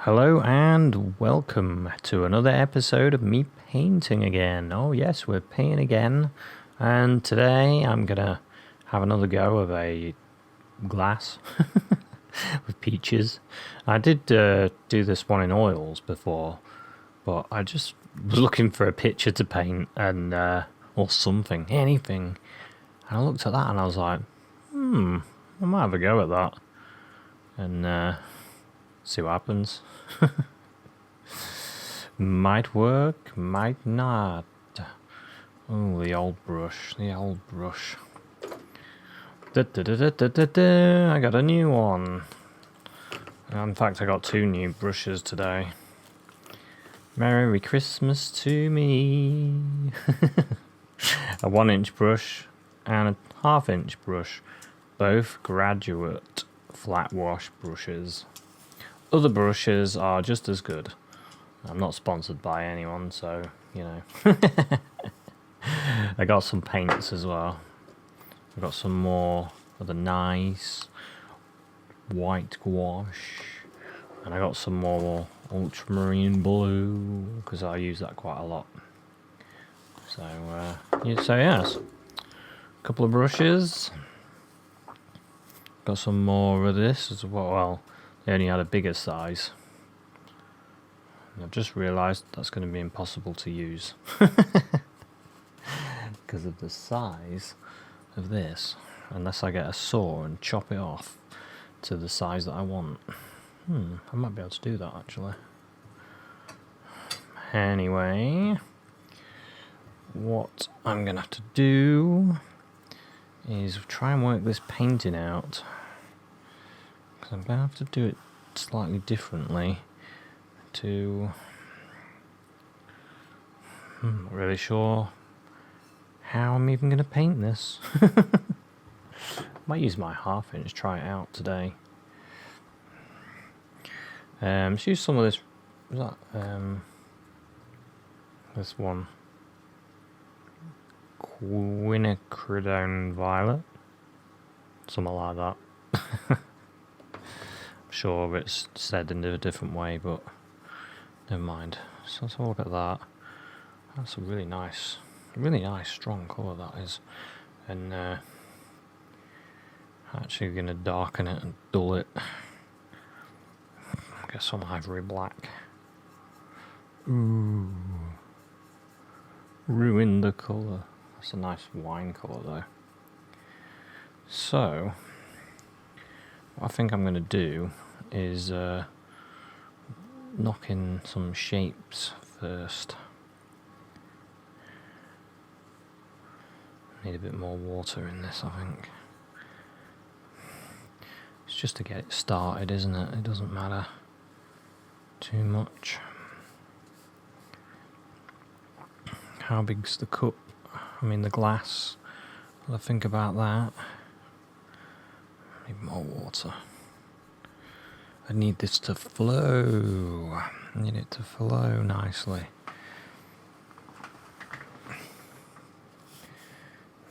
Hello and welcome to another episode of me painting again. Oh yes, we're painting again, and today I'm gonna have another go of a glass with peaches. I did do this one in oils before, but I just was looking for a picture to paint and or something, anything. And I looked at that and I was like, I might have a go at that and see what happens. Might work, might not. Oh, the old brush, the old brush. I got a new one. In fact, I got two new brushes today. Merry Christmas to me. A 1-inch brush and a 1/2-inch brush. Both graduate flat wash brushes. Other brushes are just as good. I'm not sponsored by anyone, so, you know. I got some paints as well. I got some more of the nice white gouache. And I got some more ultramarine blue, because I use that quite a lot. So, yes. A couple of brushes. Got some more of this as well. Well, they only had a bigger size. I've just realised that's going to be impossible to use because of the size of this, unless I get a saw and chop it off to the size that I want. I might be able to do that actually. Anyway, what I'm going to have to do is try and work this painting out, because I'm going to have to do it slightly differently. Not really sure how I'm even going to paint this. Might use my 1/2-inch, try it out today. Let's use some of this. Was that this one? Quinacridone Violet, something like that. I'm sure it's said in a different way, but never mind. So let's have a look at that. That's a really nice, strong colour that is. And actually going to darken it and dull it. Get some ivory black. Ooh. Ruin the colour. That's a nice wine colour though. So, what I think I'm going to do is knock in some shapes first. Need a bit more water in this, I think. It's just to get it started, isn't it? It doesn't matter too much. How big's the cup? I mean the glass. I'll think about that. Need more water. I need this to flow. I need it to flow nicely.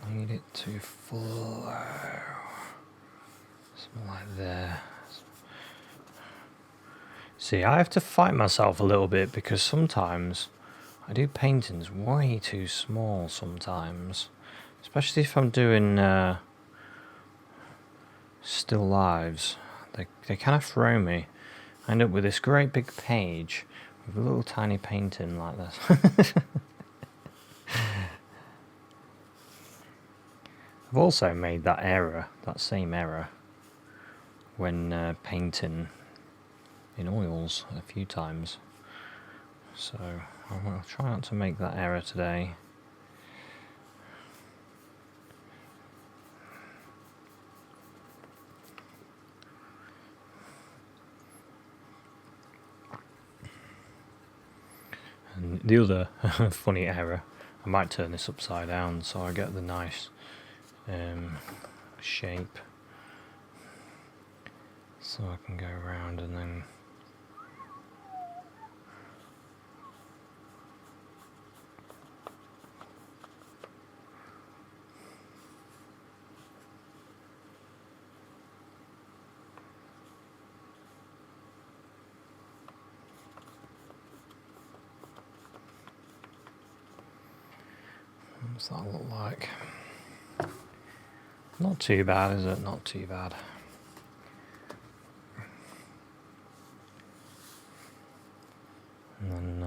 Need it to flow. Something like there. See, I have to fight myself a little bit because sometimes I do paintings way too small sometimes. Especially if I'm doing still lives. They kind of throw me. I end up with this great big page with a little tiny painting like this. I've also made that same error, when painting in oils a few times. So I'll try not to make that error today. And the other funny error, I might turn this upside down so I get the nice shape, so I can go around and then What's that look like? Not too bad, is it? Not too bad. And then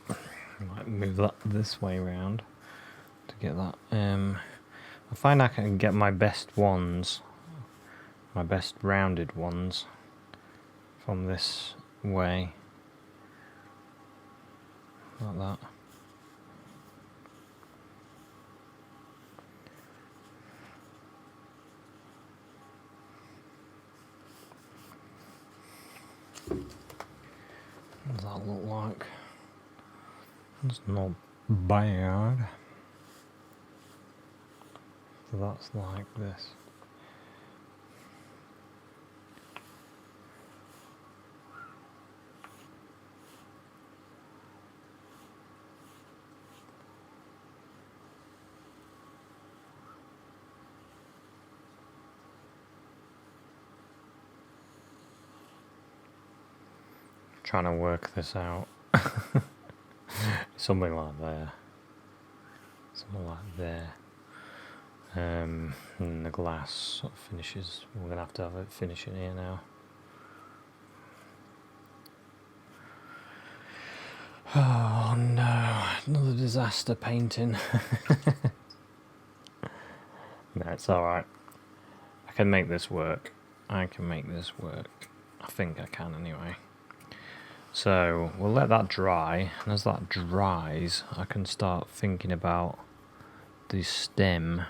I might move that this way round to get that. I find I can get my best ones, my best rounded ones, from this way, like that. What does that look like? It's not bad. So that's like this. Trying to work this out. Something like there. Something like there. And the glass sort of finishes. We're going to have it finishing here now. Oh no, another disaster painting. No, it's alright. I can make this work. I can make this work. I think I can anyway. So we'll let that dry, and as that dries I can start thinking about the stem,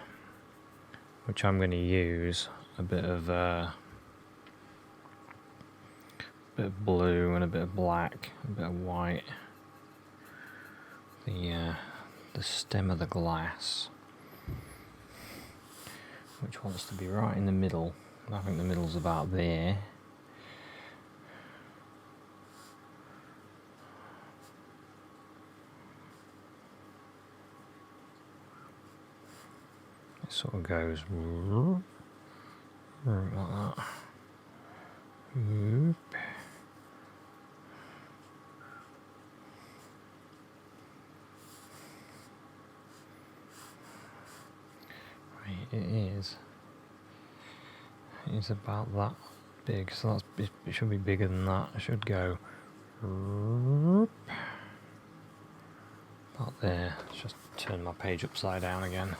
which I'm going to use a bit of blue and a bit of black, a bit of white. The stem of the glass, which wants to be right in the middle. I think the middle's about there. It sort of goes like that. Right, it is about that big, so it should be bigger than that. It should go about there. Let's just turn my page upside down again.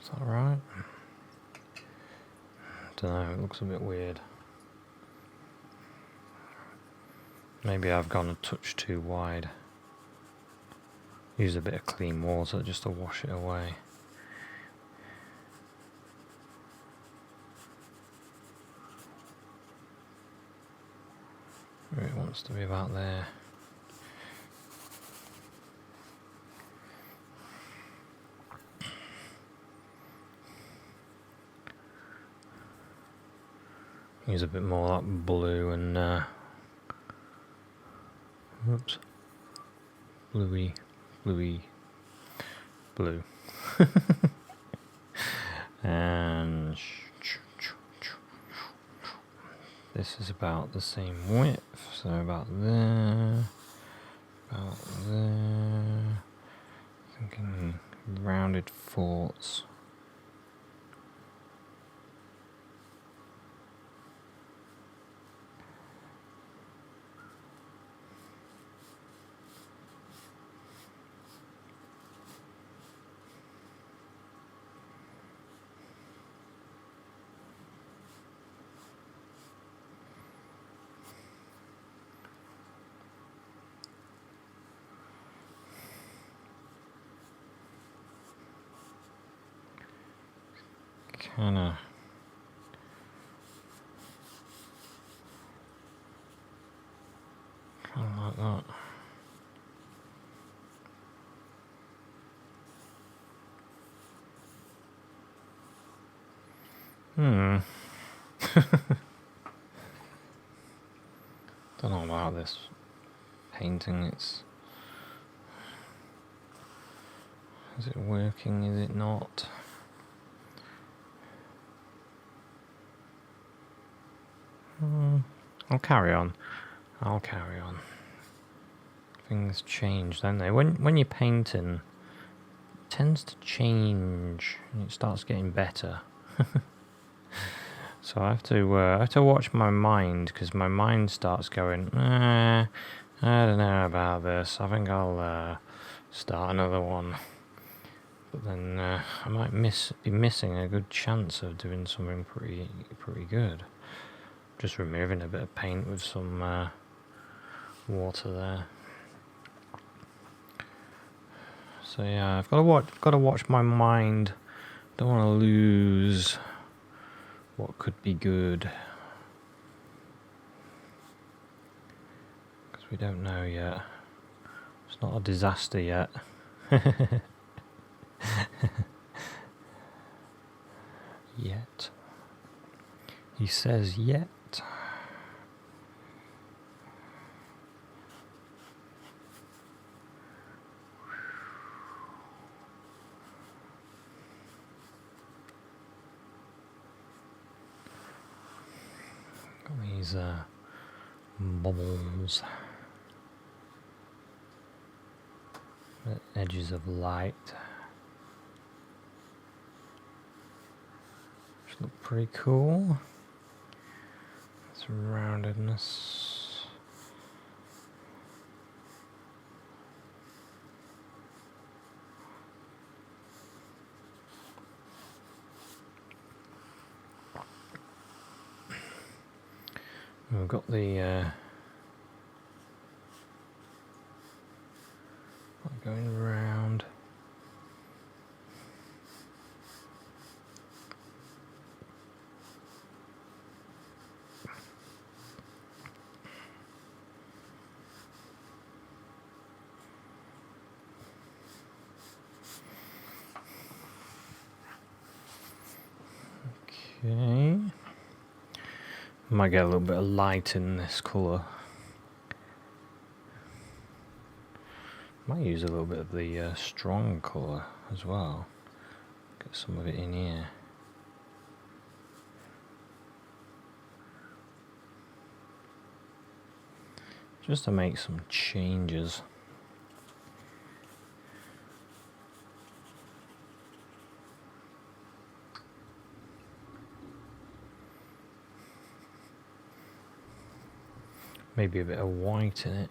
Is that right? Don't know, it looks a bit weird. Maybe I've gone a touch too wide. Use a bit of clean water just to wash it away. It wants to be about there. Use a bit more of that blue and oops, bluey, blue. And this is about the same width, so about there, thinking rounded forts. Kind of like that. Don't know about this painting. Is it working? Is it not? I'll carry on. Things change, don't they? When you're painting, it tends to change and it starts getting better. So I have to watch my mind, because my mind starts going, I don't know about this. I think I'll start another one. But then I might be missing a good chance of doing something pretty good. Just removing a bit of paint with some water there. So yeah, I've got to watch my mind. Don't want to lose what could be good, because we don't know yet. It's not a disaster yet. Yet. He says yet. Got these bubbles, the edges of light, which look pretty cool. It's roundedness. We've got the going around. Okay. Might get a little bit of light in this colour. Might use a little bit of the strong colour as well. Get some of it in here. Just to make some changes. Maybe a bit of white in it.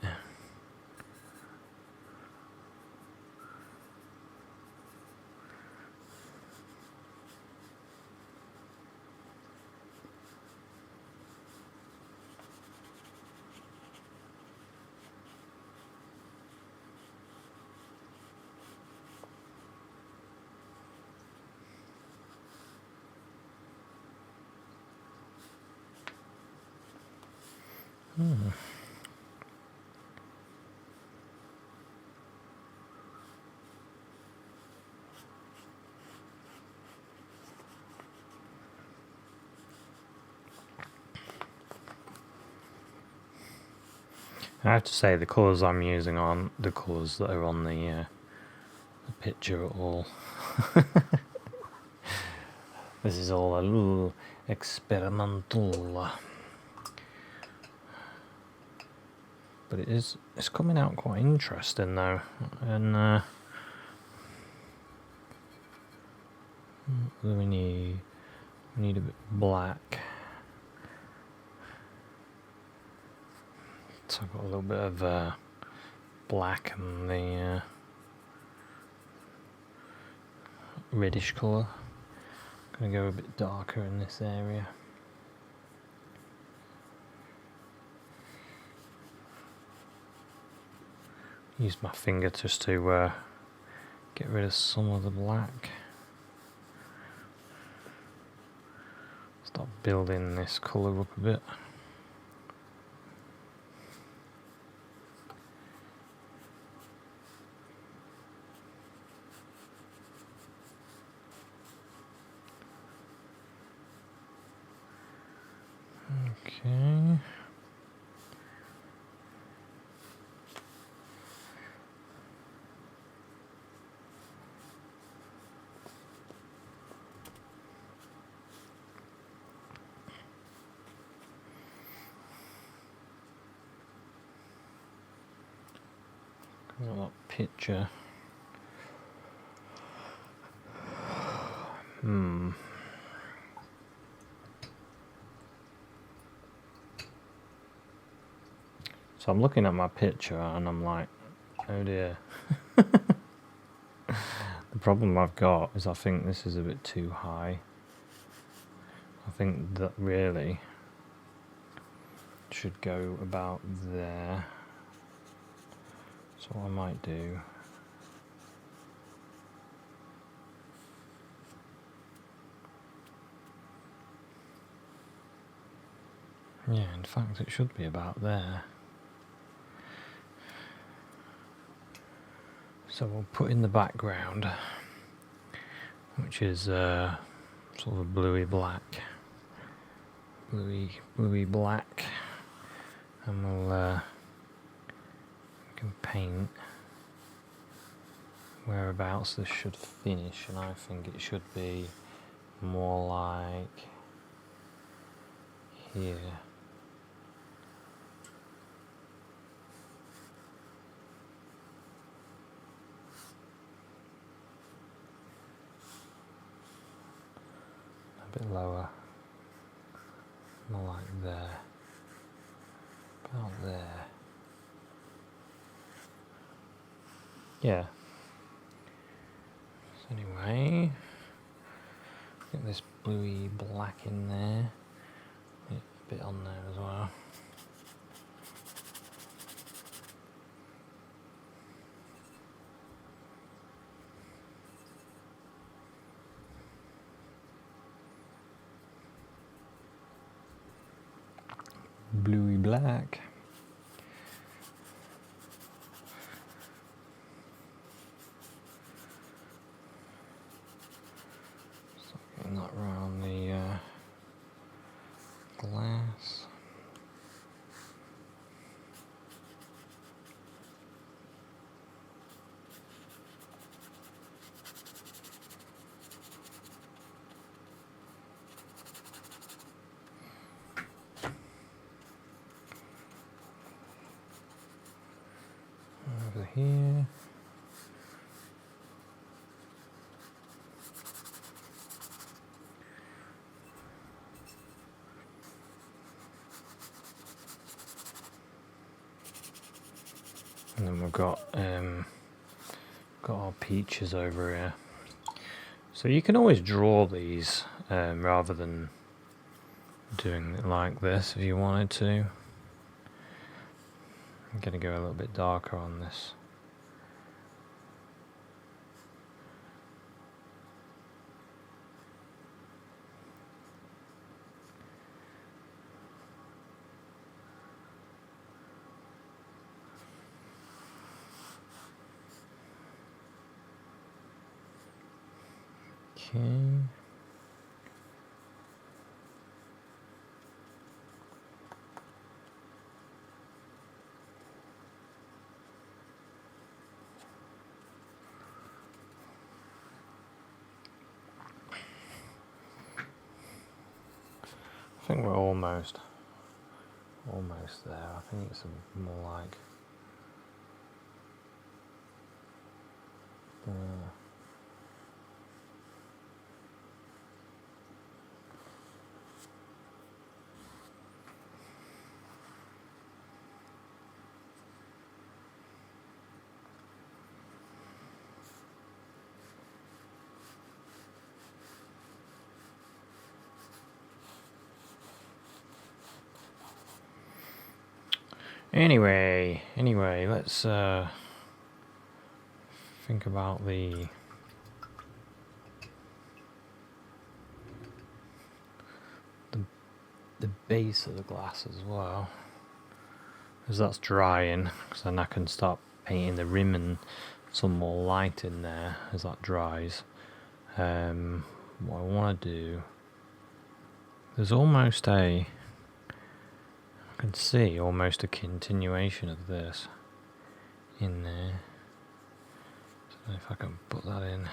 I have to say the colours I'm using aren't the colours that are on the picture at all. This is all a little experimental. But it's coming out quite interesting though, and we need a bit black. So I've got a little bit of black and the reddish colour. I'm going to go a bit darker in this area. Use my finger just to get rid of some of the black. Start building this colour up a bit. Okay. Got that picture. So I'm looking at my picture and I'm like, oh dear. The problem I've got is I think this is a bit too high. I think that really should go about there. So what I might do, yeah, in fact it should be about there. So we'll put in the background, which is sort of a bluey black, bluey black, and we'll we can paint whereabouts this should finish, and I think it should be more like here. A bit lower, more like there, about there. Yeah. So anyway, get this bluey black in there, a bit on there as well. Bluey black. So getting that around the glass. Over here. And then we've got our peaches over here. So you can always draw these rather than doing it like this if you wanted to. I'm going to go a little bit darker on this. Okay. I think we're almost there. I think it's more like Anyway, let's think about the base of the glass as well, as that's drying, because then I can start painting the rim and some more light in there as that dries. What I want to do, there's almost a can see almost a continuation of this in there. So if I can put that in,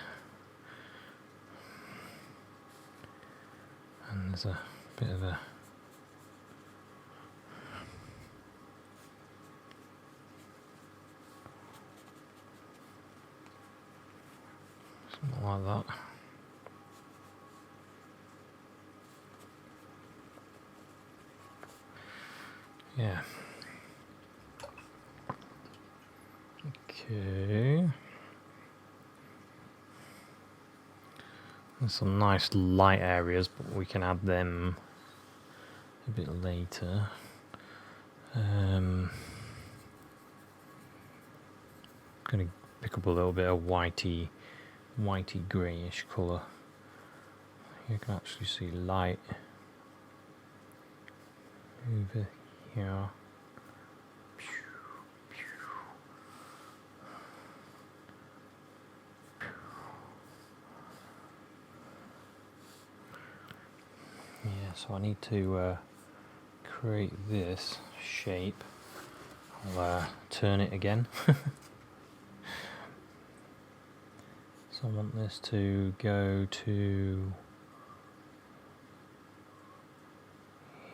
and there's a bit of a something like that. Yeah. Okay. There's some nice light areas, but we can add them a bit later. I'm going to pick up a little bit of whitey greyish colour. You can actually see light over here. Yeah, so I need to create this shape. I'll turn it again. So I want this to go to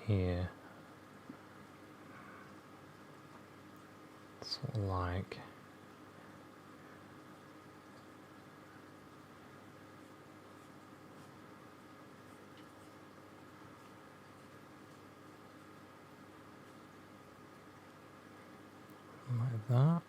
here. Sort of like that.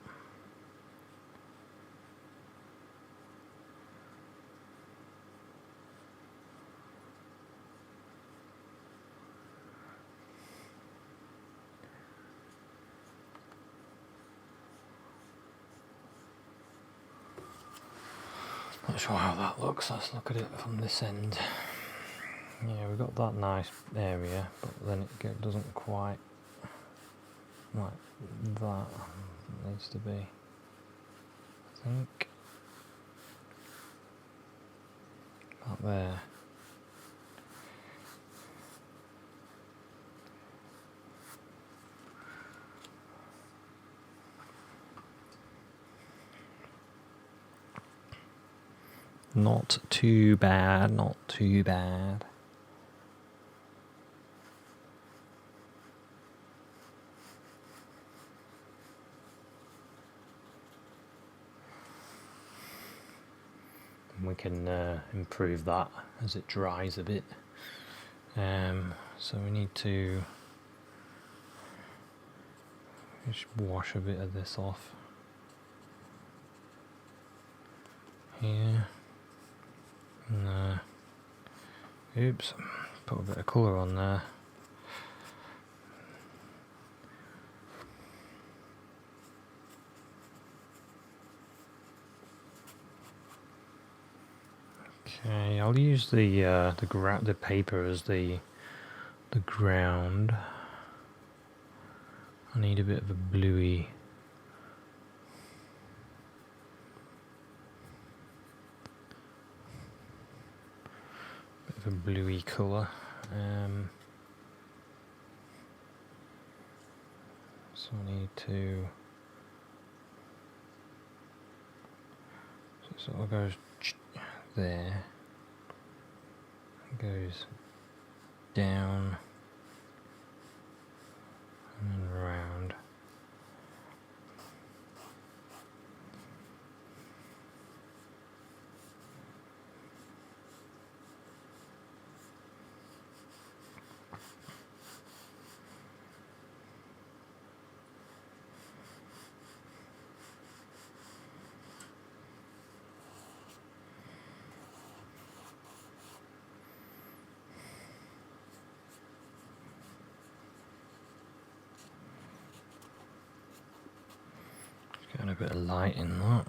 Not sure how that looks. Let's look at it from this end. Yeah, we've got that nice area, but then it doesn't quite like that. It needs to be, I think, about there. Not too bad, not too bad. We can improve that as it dries a bit. So we need to just wash a bit of this off here. And, oops, put a bit of colour on there. Okay, I'll use the paper as the ground. I need a bit of a bluey. A bluey colour. So I need to. So it sort of goes there. It goes down and then round. Getting a bit of light in that.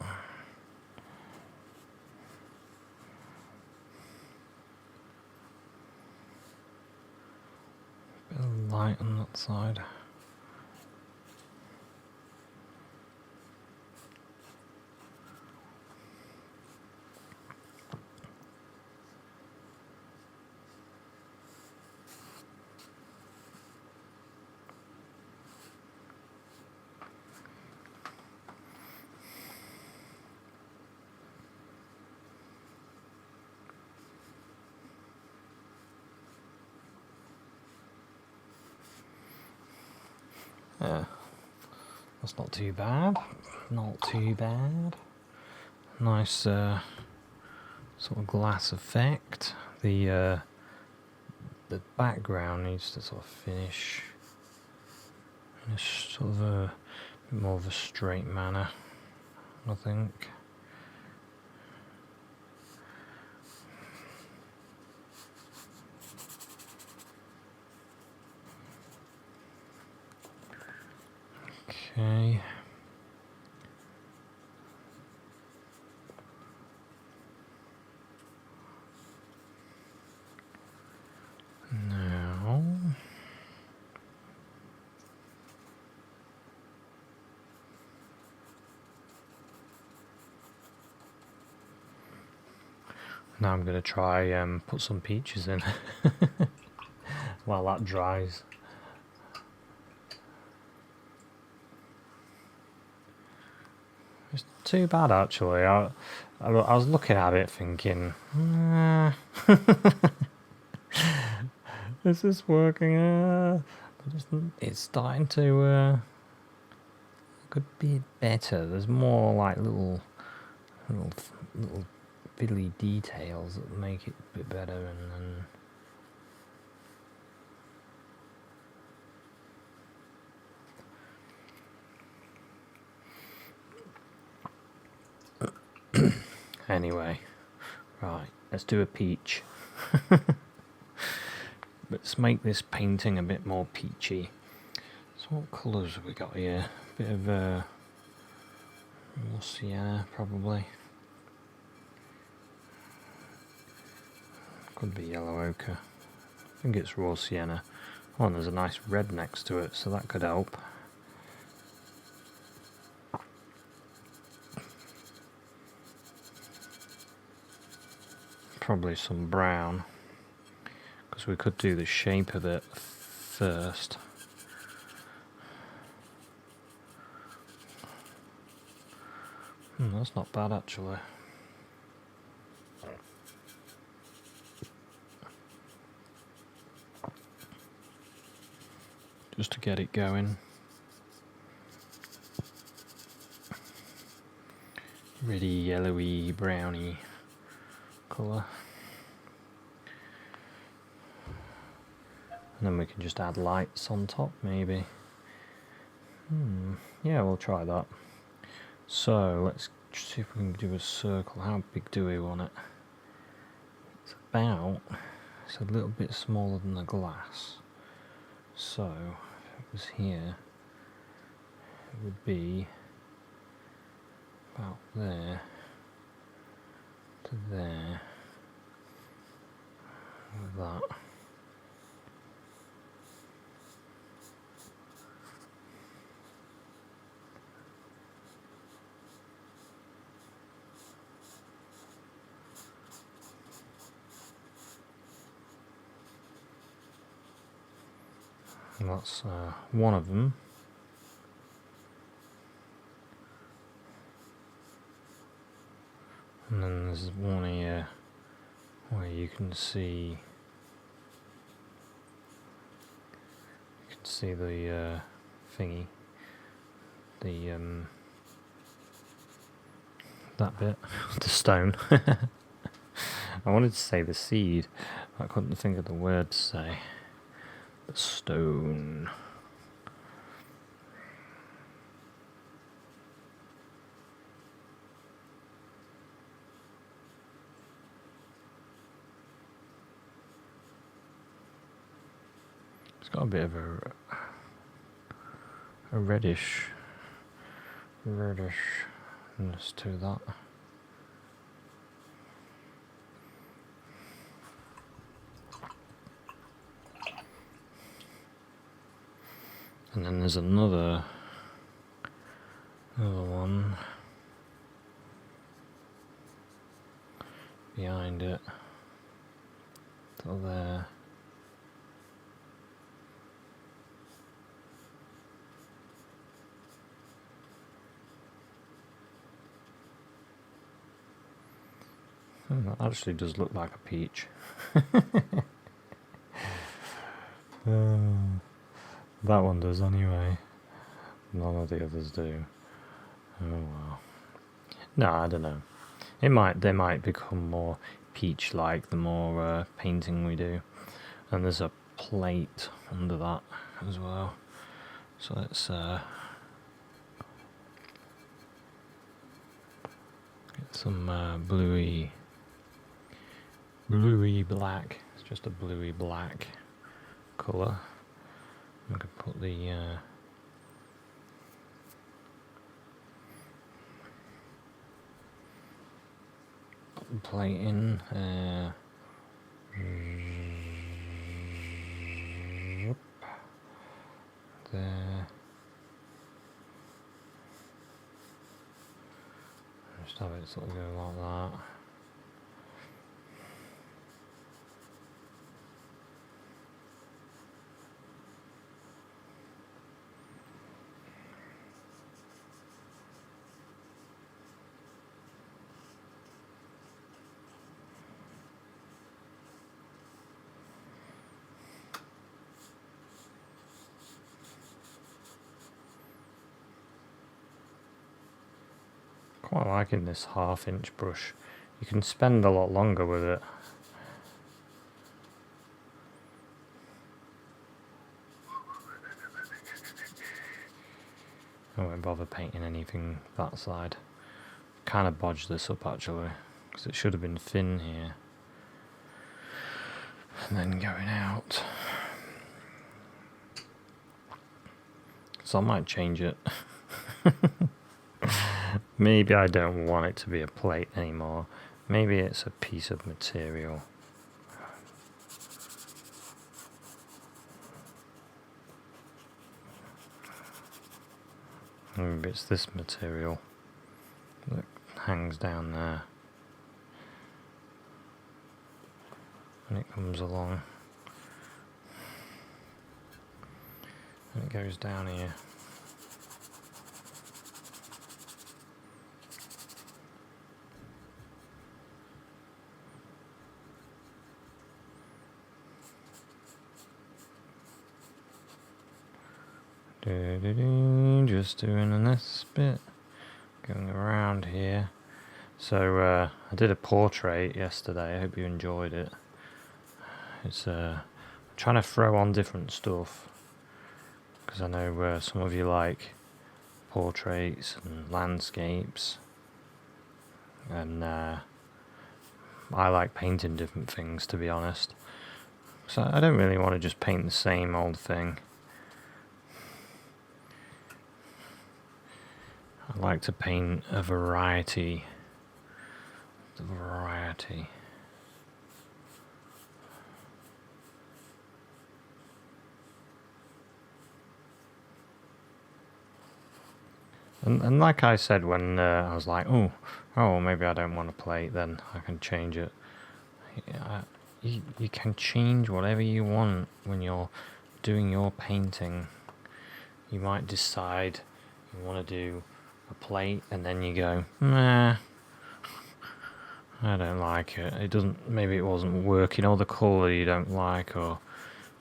Bit of light on that side. Yeah, that's not too bad. Not too bad. Nice sort of glass effect. The background needs to sort of finish in a sort of a bit more of a straight manner, I think. Okay. Now, I'm going to try put some peaches in while that dries. It's too bad actually. I was looking at it thinking, is this working? But it's starting to look a bit better. There's more like little fiddly details that make it a bit better, and anyway, right, let's do a peach. Let's make this painting a bit more peachy. So what colours have we got here? A bit of more sienna, probably. Could be yellow ochre. I think it's raw sienna. Oh, and there's a nice red next to it, so that could help. Probably some brown, because we could do the shape of it first. That's not bad actually. Just to get it going. Really yellowy, browny colour. And then we can just add lights on top, maybe. Yeah, we'll try that. So let's see if we can do a circle. How big do we want it? It's a little bit smaller than the glass. So if it was here, it would be about there to there with that. And that's one of them. And then there's one here where you can see the thingy, that bit, the stone. I wanted to say the seed, I couldn't think of the word to say. The stone. It's got a bit of a redishness to that. And then there's another one behind it, till there. That actually does look like a peach. That one does anyway. none of the others do. Oh well. No, I don't know. They might become more peach-like the more painting we do. And there's a plate under that as well. So let's get some bluey black. It's just a bluey black colour. I could put the plate in. There. Just have it sort of go like that. Quite liking this 1/2 inch brush. You can spend a lot longer with it. I won't bother painting anything that side. Kind of bodged this up actually, because it should have been thin here. And then going out. So I might change it. Maybe I don't want it to be a plate anymore. Maybe it's a piece of material. Maybe it's this material that hangs down there. And it comes along. And it goes down here. Just doing this bit, going around here. So I did a portrait yesterday. I hope you enjoyed it. It's trying to throw on different stuff because I know some of you like portraits and landscapes, and I like painting different things, to be honest. So I don't really want to just paint the same old thing. I like to paint a variety. The variety. And like I said when I was like, oh, maybe I don't want a plate, then I can change it. You can change whatever you want when you're doing your painting. You might decide you want to do a plate, and then you go, nah, I don't like it. It doesn't. Maybe it wasn't working, or the colour you don't like, or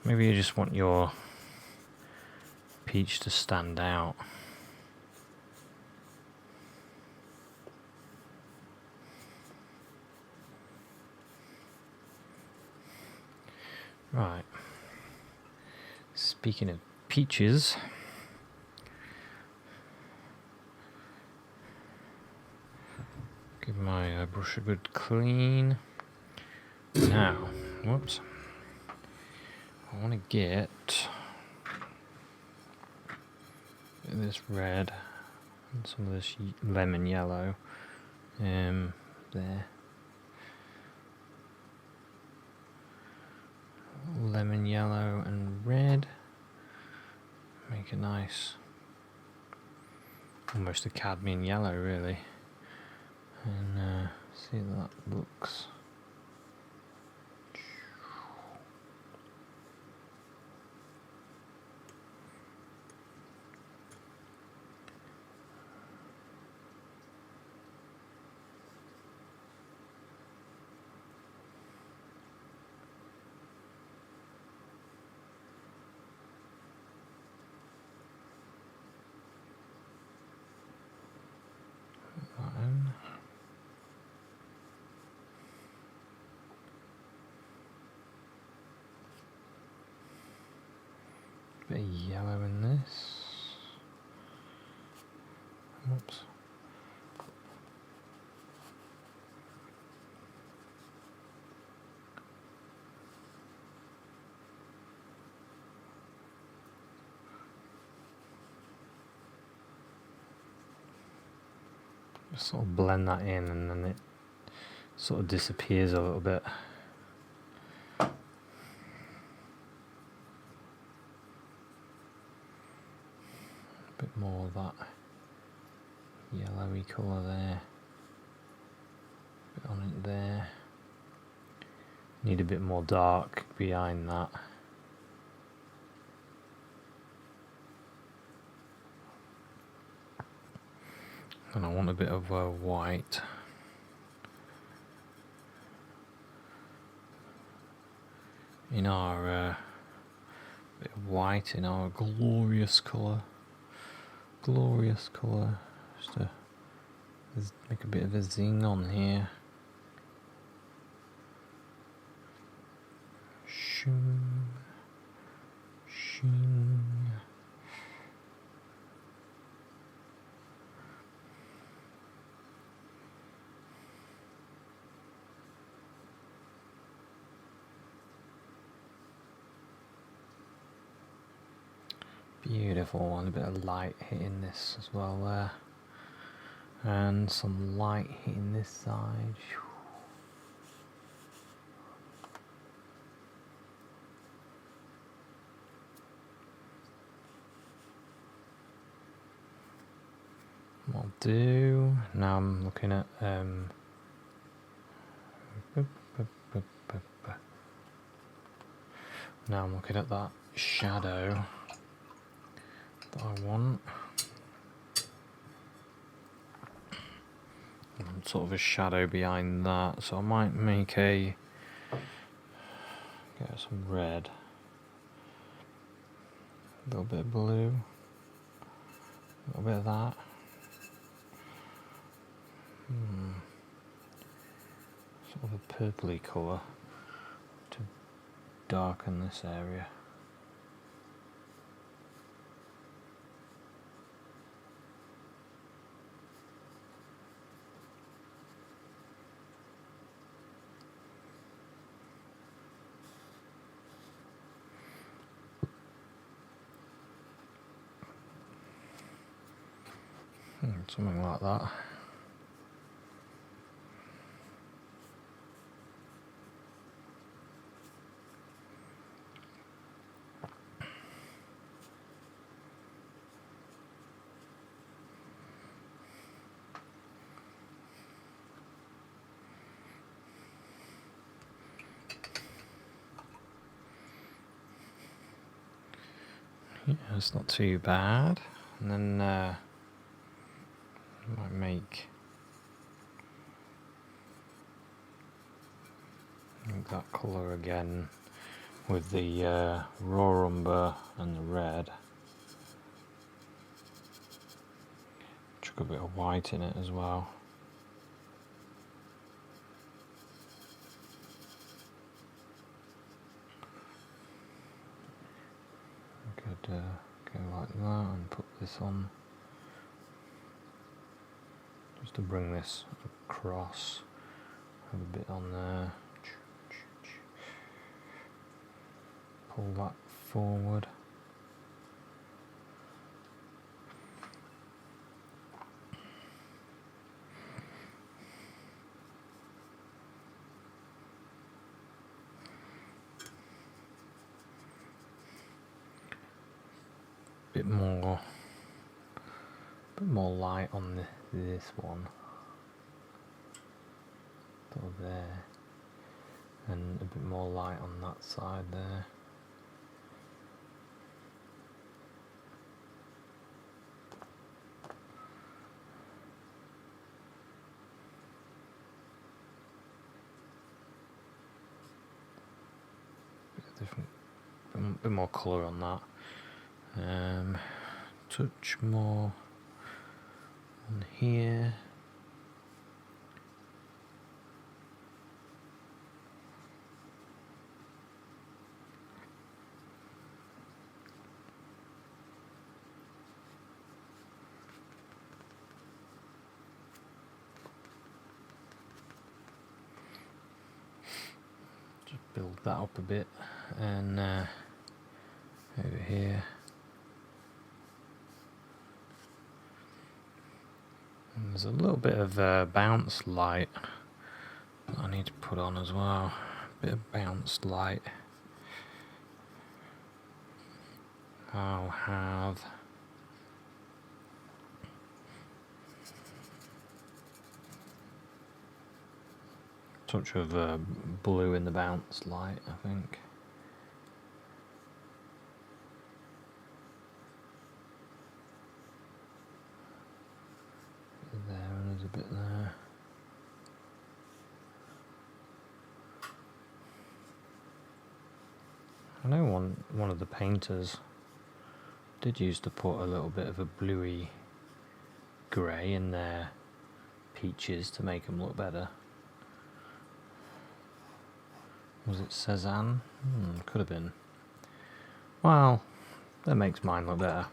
maybe you just want your peach to stand out. Right. Speaking of peaches. Give my brush a good clean. Now, whoops. I want to get this red and some of this lemon yellow. There. Lemon yellow and red. Make a nice, almost a cadmium yellow, really. And see how that looks. Bit of yellow in this. Oops. Just sort of blend that in, and then it sort of disappears a little bit. A bit more of that yellowy colour there. A bit on it there. Need a bit more dark behind that. And I want a bit of white. In our bit of white in our glorious colour. Glorious colour. Just to make a bit of a zing on here. Shing. Shing. Beautiful, and a bit of light hitting this as well there. And some light hitting this side. What I'll do, now I'm looking at now I'm looking at that shadow that I want. And sort of a shadow behind that, so I might make get some red, a little bit of blue, a little bit of that. Sort of a purpley colour to darken this area. Something like that. Yeah, it's not too bad. And then I might make that colour again with the raw umber and the red. Chuck a bit of white in it as well. I could go like that and put this on, just to bring this across. Have a bit on there. Pull that forward. Bit more light on this one. Sort of there. And a bit more light on that side there. Bit more colour on that. Touch more on here. that up a bit, and over here. And there's a little bit of bounce light that I need to put on as well. A bit of bounce light. I'll have a touch of blue in the bounce light, I think. There, and there's a bit there. I know one of the painters did used to put a little bit of a bluey grey in their peaches to make them look better. Was it Cezanne? Could have been. Well, that makes mine look better.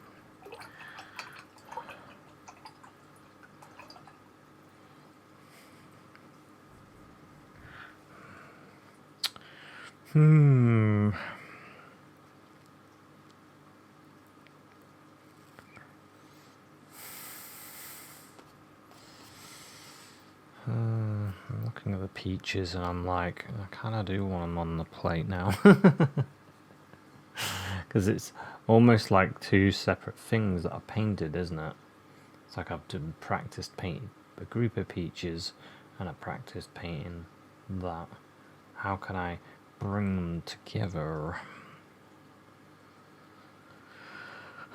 I'm looking at the peaches and I'm like, I kind of do want them on the plate now. Because it's almost like two separate things that are painted, isn't it? It's like I've practiced painting a group of peaches and I practiced painting that. How can I bring them together?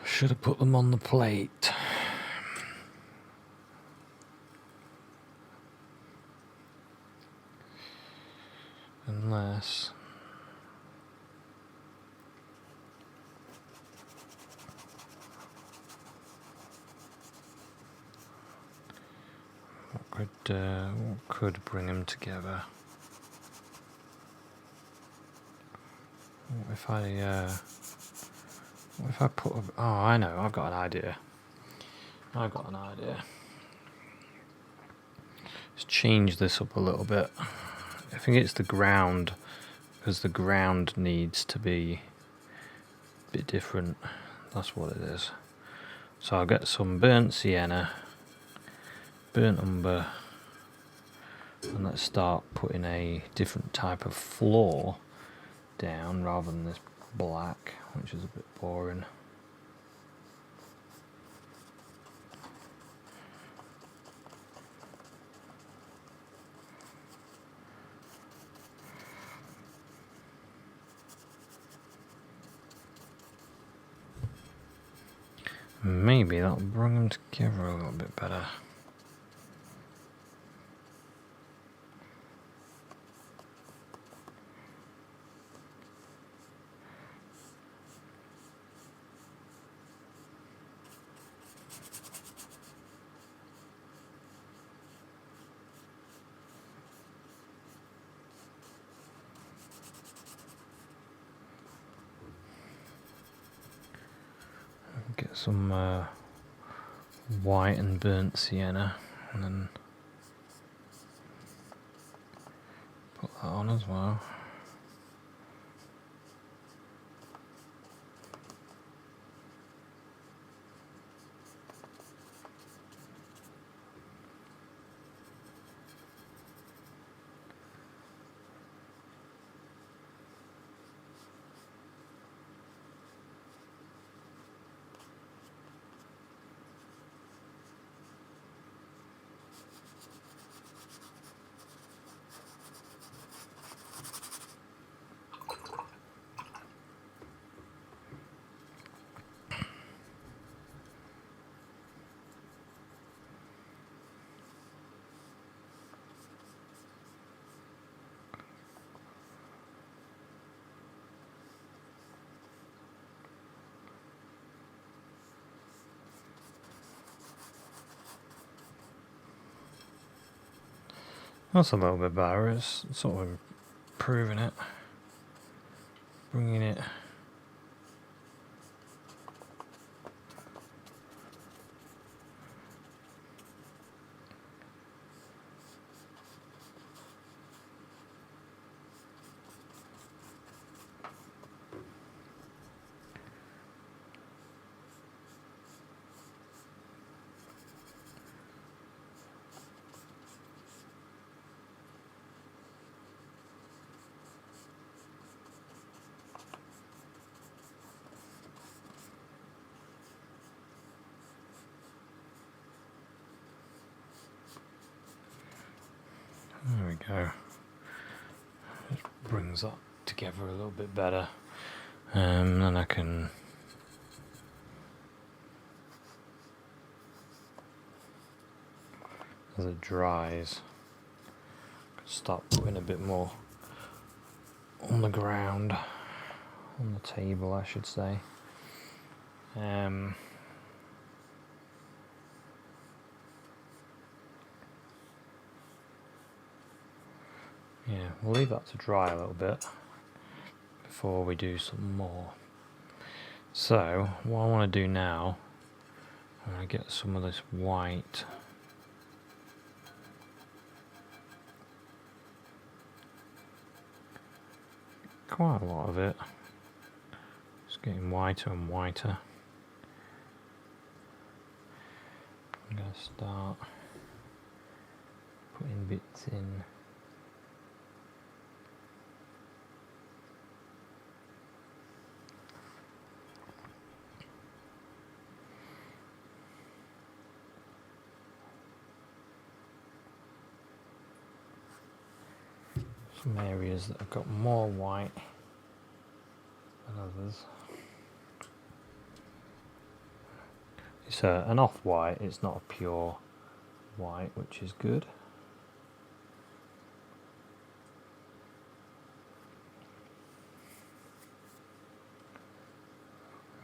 Should have put them on the plate. Unless... what could bring them together? What if I put... Oh, I know, I've got an idea. Let's change this up a little bit. I think it's the ground, because the ground needs to be a bit different. That's what it is. So I'll get some burnt sienna, burnt umber, and let's start putting a different type of floor down rather than this black, which is a bit boring. Maybe that'll bring them together a little bit better. Get some white and burnt sienna, and then put that on as well. That's a little bit better. It's sort of improving it, bringing it. go. Just brings that together a little bit better. Then I can as it dries, start putting a bit more on the ground, on the table I should say. Yeah, we'll leave that to dry a little bit before we do some more. So what I want to do now, I'm going to get some of this white. Quite a lot of it. It's getting whiter and whiter. I'm going to start putting bits in. Some areas that have got more white than others. It's an off-white, it's not a pure white, which is good.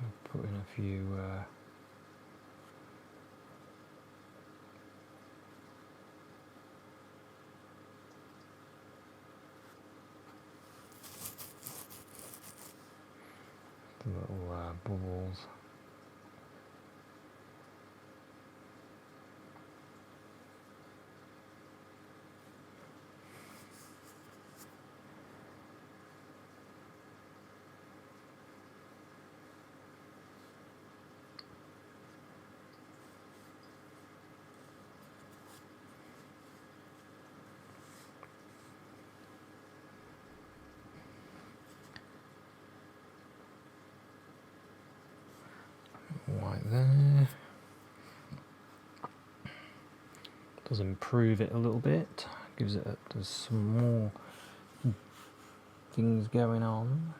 I'll put in a few little bubbles. White there. Does improve it a little bit. Gives it there's some more things going on.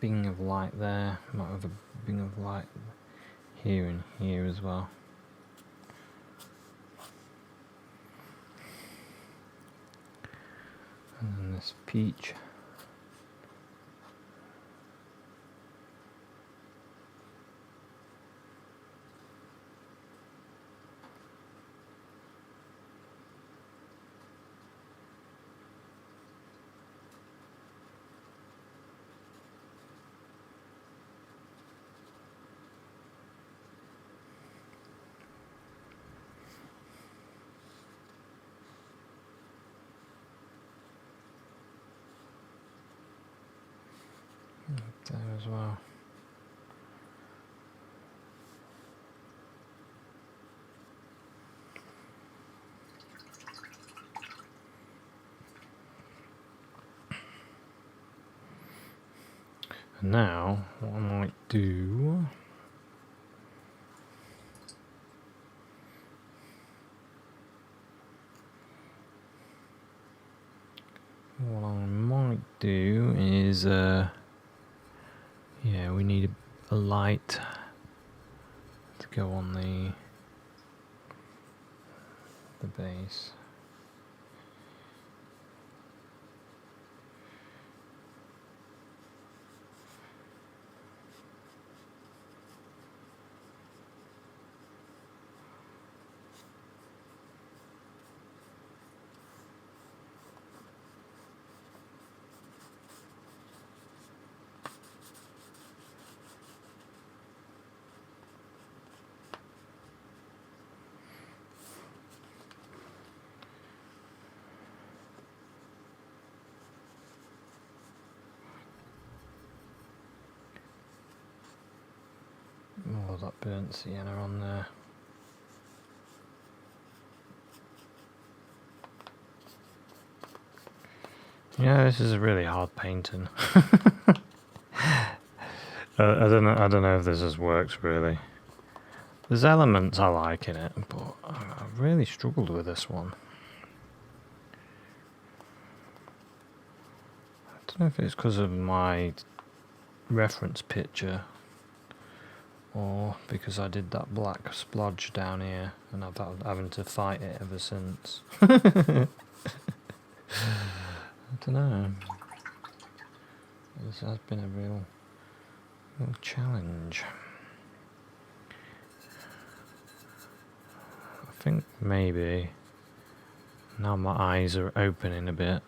Bing of light there, might have a bing of light here and here as well. And then this peach. There as well. And now, what I might do, is yeah, we need a light to go on the base. that burnt sienna on there. Yeah, this is a really hard painting. I don't know if this has worked really. There's elements I like in it, but I've really struggled with this one. I don't know if it's because of my reference picture or because I did that black splodge down here and I've had having to fight it ever since. I don't know. This has been a real challenge. I think maybe now my eyes are opening a bit.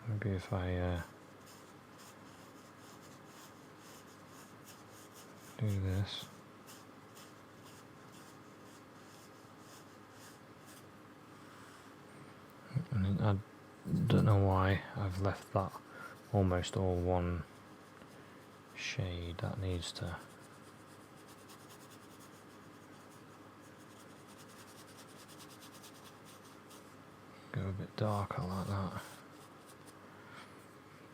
Maybe if I do this. And I don't know why I've left that almost all one shade. That needs to go a bit darker like that.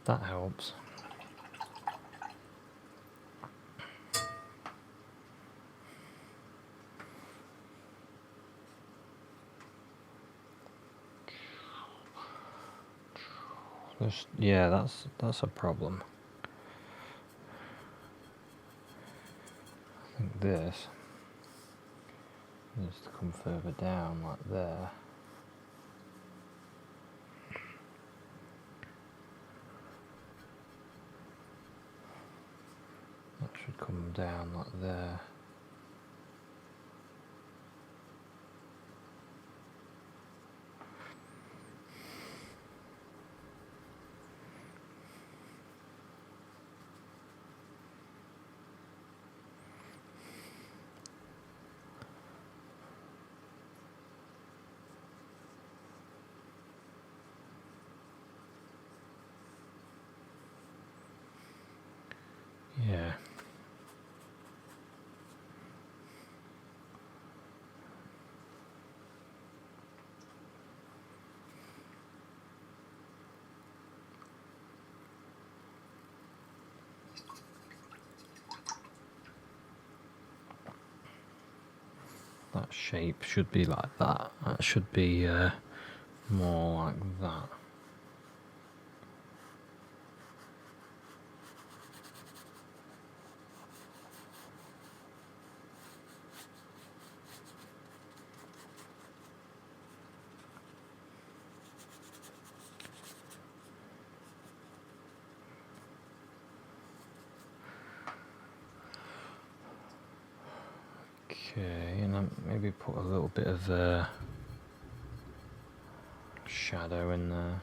That helps. Yeah, that's a problem. I think this needs to come further down, like there. That should come down like there. Yeah. That shape should be like that. That should be more like that. Okay, and then maybe put a little bit of shadow in there.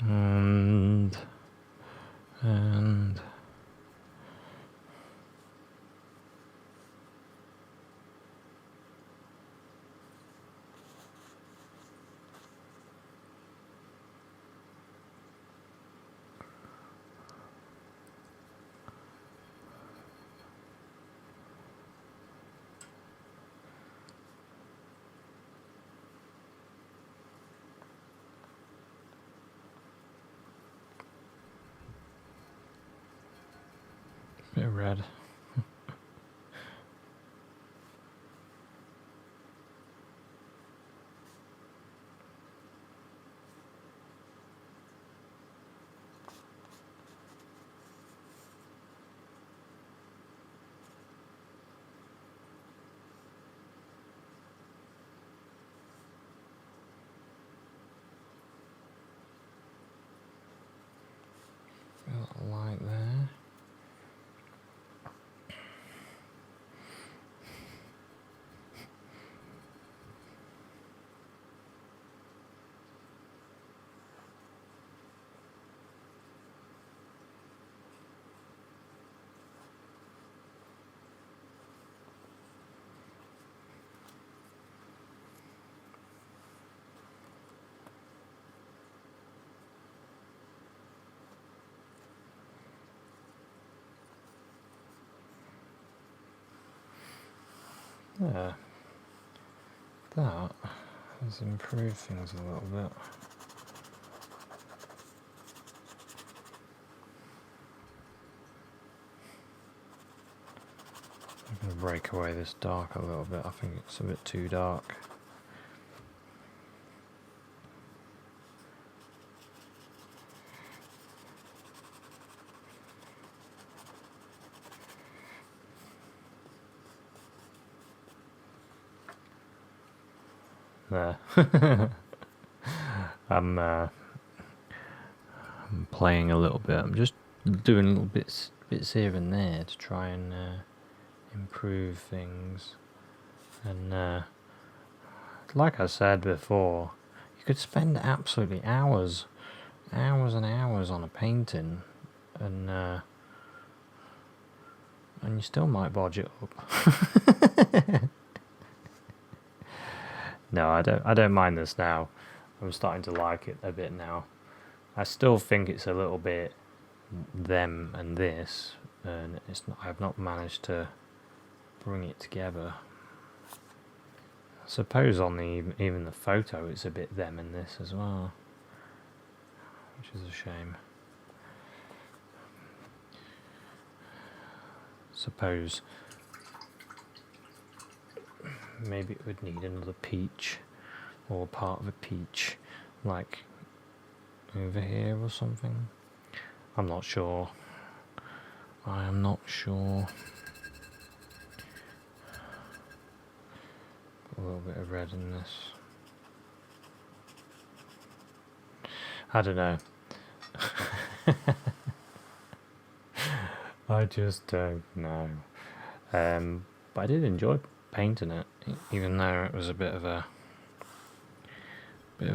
And a bit of red. Feel that light there. Yeah, that has improved things a little bit. I'm going to break away this dark a little bit. I think it's a bit too dark. There. I'm playing a little bit. I'm just doing little bits here and there to try and improve things. And like I said before, you could spend absolutely hours and hours on a painting, and you still might bodge it up. No, I don't mind this now. I'm starting to like it a bit now. I still think it's a little bit them and this, and I've not managed to bring it together. I suppose on even the photo it's a bit them and this as well, which is a shame. Suppose maybe it would need another peach, or part of a peach, like over here or something. I'm not sure. I am not sure. A little bit of red in this. I don't know. I just don't know. But I did enjoy painting it, even though it was a bit of a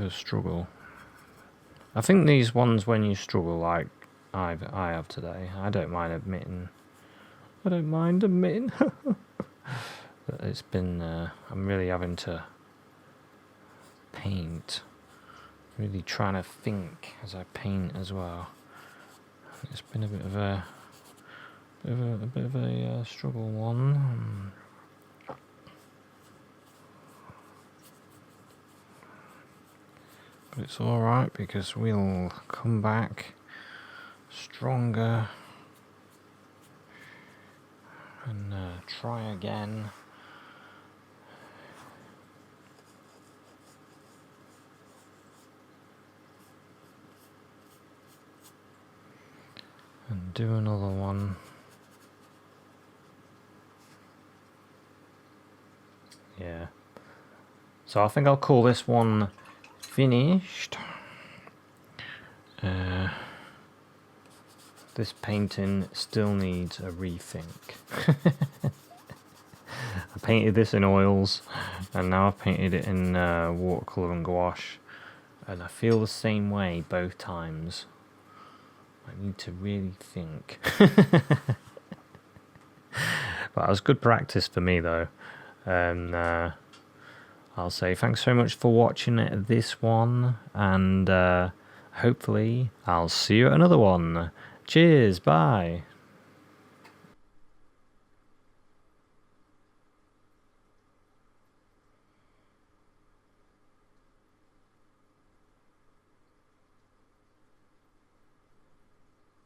struggle. I think these ones, when you struggle like I have today, I don't mind admitting. But it's been, I'm really having to paint, really trying to think as I paint as well. It's been a bit of a struggle one. But it's alright, because we'll come back stronger and try again. And do another one. Yeah. So I think I'll call this one finished. This painting still needs a rethink. I painted this in oils, and now I've painted it in watercolour and gouache, and I feel the same way both times. I need to really think. But it was good practice for me though. And I'll say thanks so much for watching this one, and hopefully I'll see you at another one. Cheers, bye.